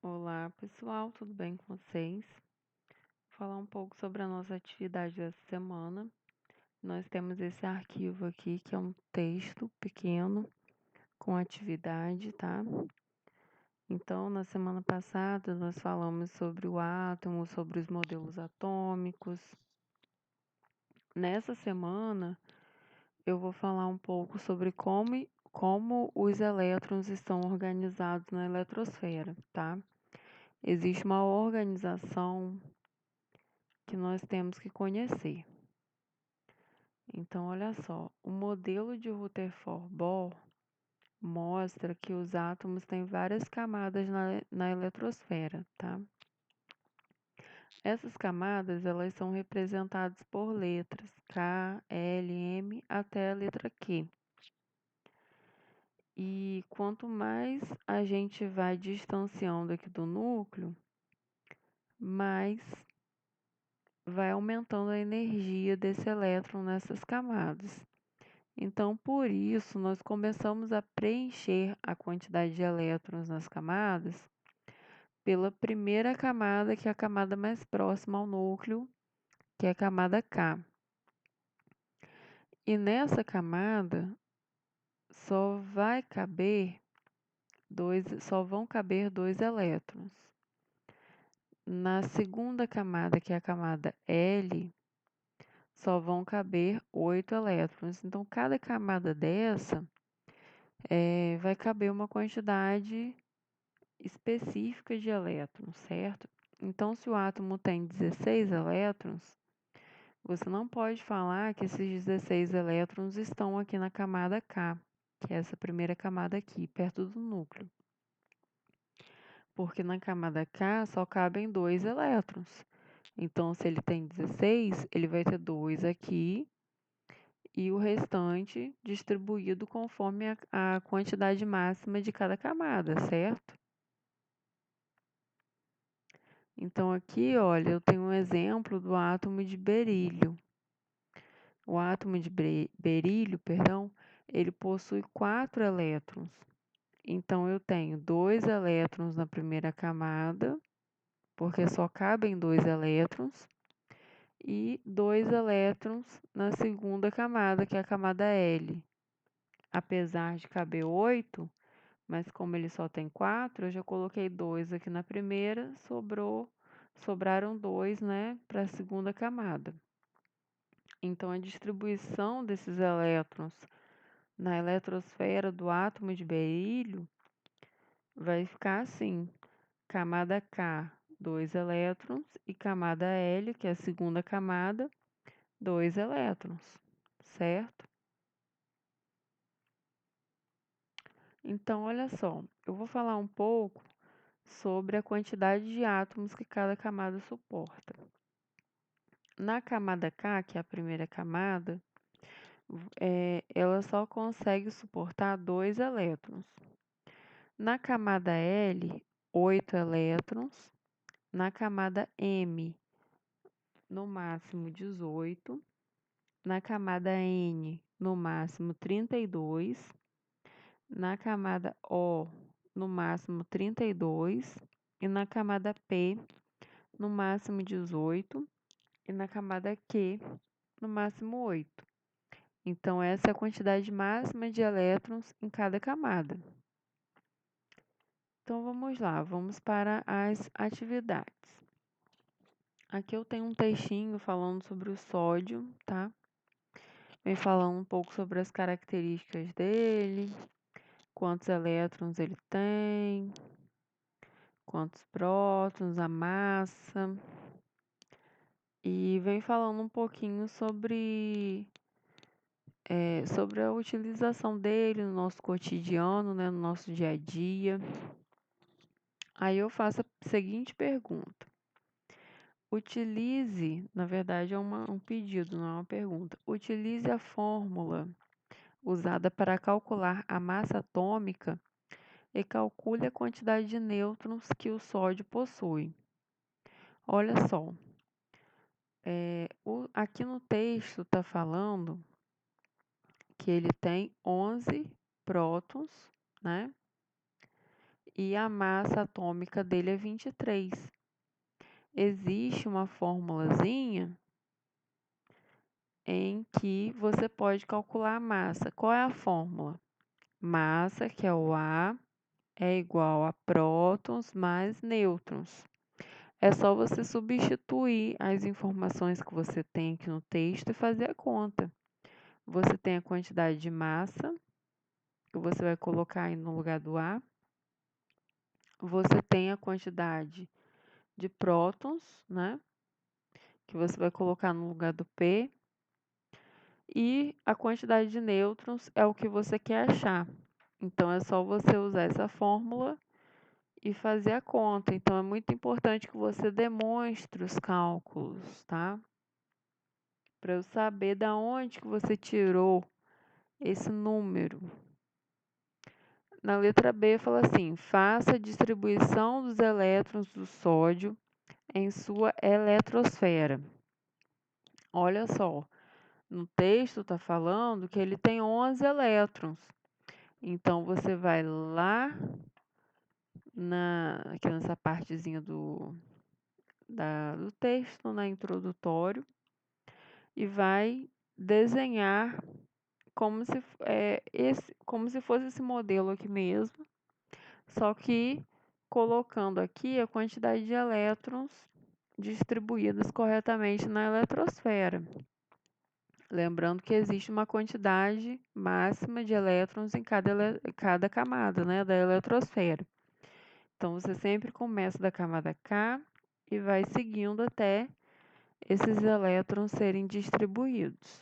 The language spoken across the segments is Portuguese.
Olá, pessoal, tudo bem com vocês? Vou falar um pouco sobre a nossa atividade dessa semana. Nós temos esse arquivo aqui, que é um texto pequeno com atividade, tá? Então, na semana passada, nós falamos sobre o átomo, sobre os modelos atômicos. Nessa semana, eu vou falar um pouco sobre como os elétrons estão organizados na eletrosfera, tá? Existe uma organização que nós temos que conhecer. Então, olha só, o modelo de Rutherford-Bohr mostra que os átomos têm várias camadas na eletrosfera, tá? Essas camadas, elas são representadas por letras K, L, M até a letra Q. E quanto mais a gente vai distanciando aqui do núcleo, mais vai aumentando a energia desse elétron nessas camadas. Então, por isso, nós começamos a preencher a quantidade de elétrons nas camadas pela primeira camada, que é a camada mais próxima ao núcleo, que é a camada K. E nessa camada só vão caber dois elétrons. Na segunda camada, que é a camada L, só vão caber 8 elétrons. Então, cada camada dessa vai caber uma quantidade específica de elétrons, certo? Então, se o átomo tem 16 elétrons, você não pode falar que esses 16 elétrons estão aqui na camada K, que é essa primeira camada aqui, perto do núcleo. Porque na camada K só cabem 2 elétrons. Então, se ele tem 16, ele vai ter 2 aqui e o restante distribuído conforme a quantidade máxima de cada camada, certo? Então, aqui, olha, eu tenho um exemplo do átomo de berílio. O átomo de berílio, perdão, ele possui 4 elétrons. Então, eu tenho 2 elétrons na primeira camada, porque só cabem 2 elétrons, e 2 elétrons na segunda camada, que é a camada L. Apesar de caber 8, mas como ele só tem 4, eu já coloquei 2 aqui na primeira, sobraram 2, né, para a segunda camada. Então, a distribuição desses elétrons na eletrosfera do átomo de berílio vai ficar assim: camada K, 2 elétrons, e camada L, que é a segunda camada, 2 elétrons, certo? Então, olha só, eu vou falar um pouco sobre a quantidade de átomos que cada camada suporta. Na camada K, que é a primeira camada, ela só consegue suportar 2 elétrons. Na camada L, 8 elétrons. Na camada M, no máximo 18. Na camada N, no máximo 32. Na camada O, no máximo 32. E na camada P, no máximo 18. E na camada Q, no máximo 8. Então, essa é a quantidade máxima de elétrons em cada camada. Então, vamos lá, vamos para as atividades. Aqui eu tenho um textinho falando sobre o sódio, tá? Vem falando um pouco sobre as características dele, quantos elétrons ele tem, quantos prótons, a massa. E vem falando um pouquinho sobre a utilização dele no nosso cotidiano, né, no nosso dia a dia. Aí eu faço a seguinte pergunta. Utilize, na verdade é um pedido, não é uma pergunta. Utilize a fórmula usada para calcular a massa atômica e calcule a quantidade de nêutrons que o sódio possui. Olha só, aqui no texto está falando que ele tem 11 prótons, né? e a massa atômica dele é 23. Existe uma formulazinha em que você pode calcular a massa. Qual é a fórmula? Massa, que é o A, é igual a prótons mais nêutrons. É só você substituir as informações que você tem aqui no texto e fazer a conta. Você tem a quantidade de massa, que você vai colocar aí no lugar do A. Você tem a quantidade de prótons, né? Que você vai colocar no lugar do P. E a quantidade de nêutrons é o que você quer achar. Então, é só você usar essa fórmula e fazer a conta. Então, é muito importante que você demonstre os cálculos, tá? Para eu saber da onde que você tirou esse número. Na letra B, fala assim: faça a distribuição dos elétrons do sódio em sua eletrosfera. Olha só, no texto está falando que ele tem 11 elétrons. Então, você vai lá aqui nessa partezinha do texto, introdutório, e vai desenhar como se fosse esse modelo aqui mesmo, só que colocando aqui a quantidade de elétrons distribuídos corretamente na eletrosfera. Lembrando que existe uma quantidade máxima de elétrons em cada camada, né, da eletrosfera. Então, você sempre começa da camada K e vai seguindo até esses elétrons serem distribuídos.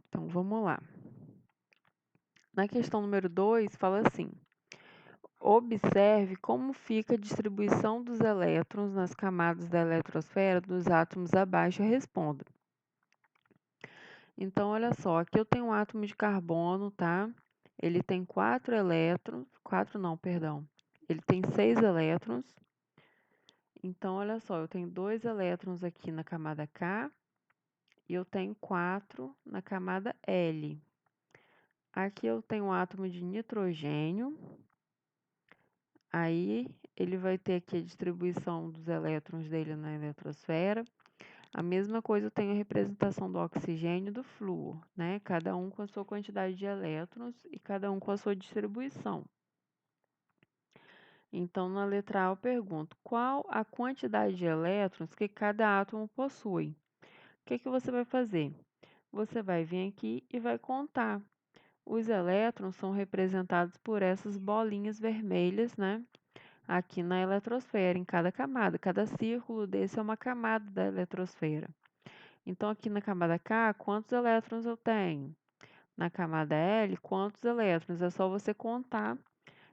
Então, vamos lá. Na questão número 2, fala assim: observe como fica a distribuição dos elétrons nas camadas da eletrosfera dos átomos abaixo e responda. Então, olha só, aqui eu tenho um átomo de carbono, tá? Ele tem 4 elétrons, 4 não, perdão. Ele tem 6 elétrons. Então, olha só, eu tenho 2 elétrons aqui na camada K e eu tenho 4 na camada L. Aqui eu tenho um átomo de nitrogênio. Aí ele vai ter aqui a distribuição dos elétrons dele na eletrosfera. A mesma coisa eu tenho a representação do oxigênio e do flúor, né? Cada um com a sua quantidade de elétrons e cada um com a sua distribuição. Então, na letra A eu pergunto, qual a quantidade de elétrons que cada átomo possui? O que você vai fazer? Você vai vir aqui e vai contar. Os elétrons são representados por essas bolinhas vermelhas, né? Aqui na eletrosfera, em cada camada. Cada círculo desse é uma camada da eletrosfera. Então, aqui na camada K, quantos elétrons eu tenho? Na camada L, quantos elétrons? É só você contar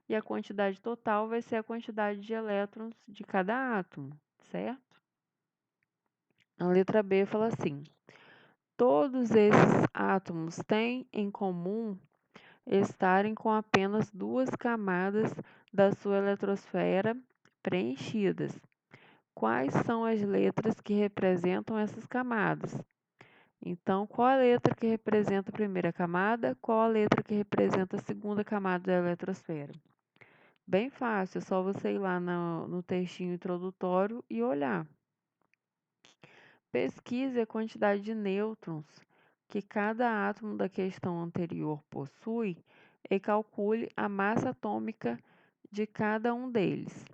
e a quantidade total vai ser a quantidade de elétrons de cada átomo, certo? A letra B fala assim: todos esses átomos têm em comum estarem com apenas 2 camadas da sua eletrosfera preenchidas. Quais são as letras que representam essas camadas? Então, qual a letra que representa a primeira camada? Qual a letra que representa a segunda camada da eletrosfera? Bem fácil, é só você ir lá no textinho introdutório e olhar. Pesquise a quantidade de nêutrons que cada átomo da questão anterior possui e calcule a massa atômica de cada um deles.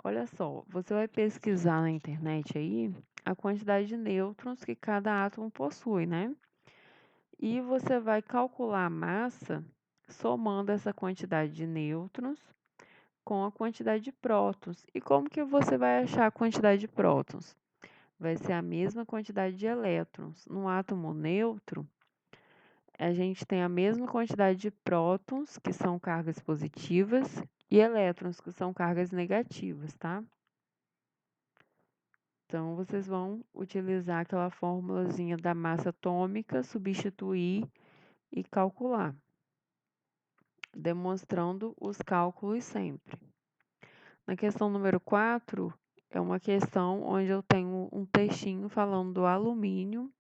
Olha só, você vai pesquisar na internet aí a quantidade de nêutrons que cada átomo possui, né? E você vai calcular a massa somando essa quantidade de nêutrons com a quantidade de prótons. E como que você vai achar a quantidade de prótons? Vai ser a mesma quantidade de elétrons. No átomo neutro, a gente tem a mesma quantidade de prótons, que são cargas positivas, e elétrons, que são cargas negativas, tá? Então, vocês vão utilizar aquela formulazinha da massa atômica, substituir e calcular, demonstrando os cálculos sempre. Na questão número 4, é uma questão onde eu tenho um textinho falando do alumínio,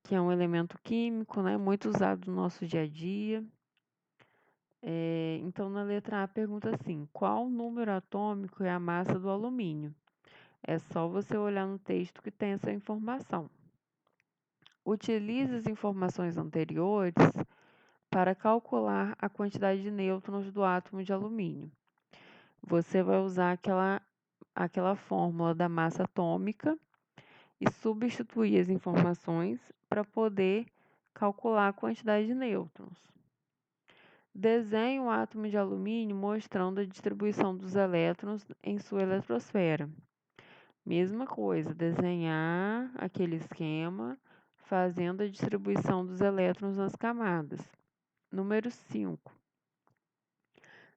que é um elemento químico, né, muito usado no nosso dia a dia. Então, na letra A, pergunta assim: qual número atômico é a massa do alumínio? É só você olhar no texto que tem essa informação. Utilize as informações anteriores para calcular a quantidade de nêutrons do átomo de alumínio. Você vai usar aquela fórmula da massa atômica e substituir as informações para poder calcular a quantidade de nêutrons. Desenhe um átomo de alumínio mostrando a distribuição dos elétrons em sua eletrosfera. Mesma coisa, desenhar aquele esquema fazendo a distribuição dos elétrons nas camadas. Número 5.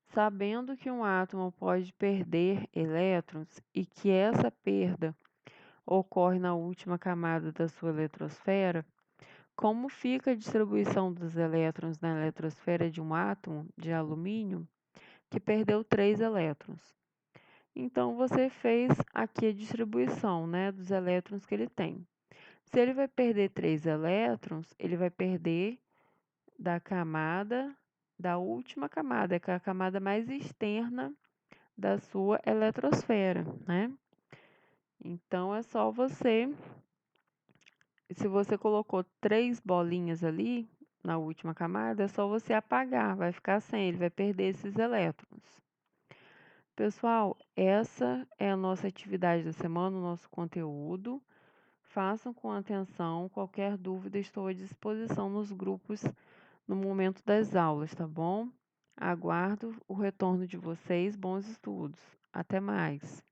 Sabendo que um átomo pode perder elétrons e que essa perda ocorre na última camada da sua eletrosfera, como fica a distribuição dos elétrons na eletrosfera de um átomo de alumínio que perdeu 3 elétrons? Então, você fez aqui a distribuição, né, dos elétrons que ele tem. Se ele vai perder 3 elétrons, ele vai perder da última camada, que é a camada mais externa da sua eletrosfera, né? Então, é só você, se você colocou 3 bolinhas ali na última camada, é só você apagar, vai ficar sem, ele vai perder esses elétrons. Pessoal, essa é a nossa atividade da semana, o nosso conteúdo. Façam com atenção, qualquer dúvida estou à disposição nos grupos no momento das aulas, tá bom? Aguardo o retorno de vocês, bons estudos. Até mais!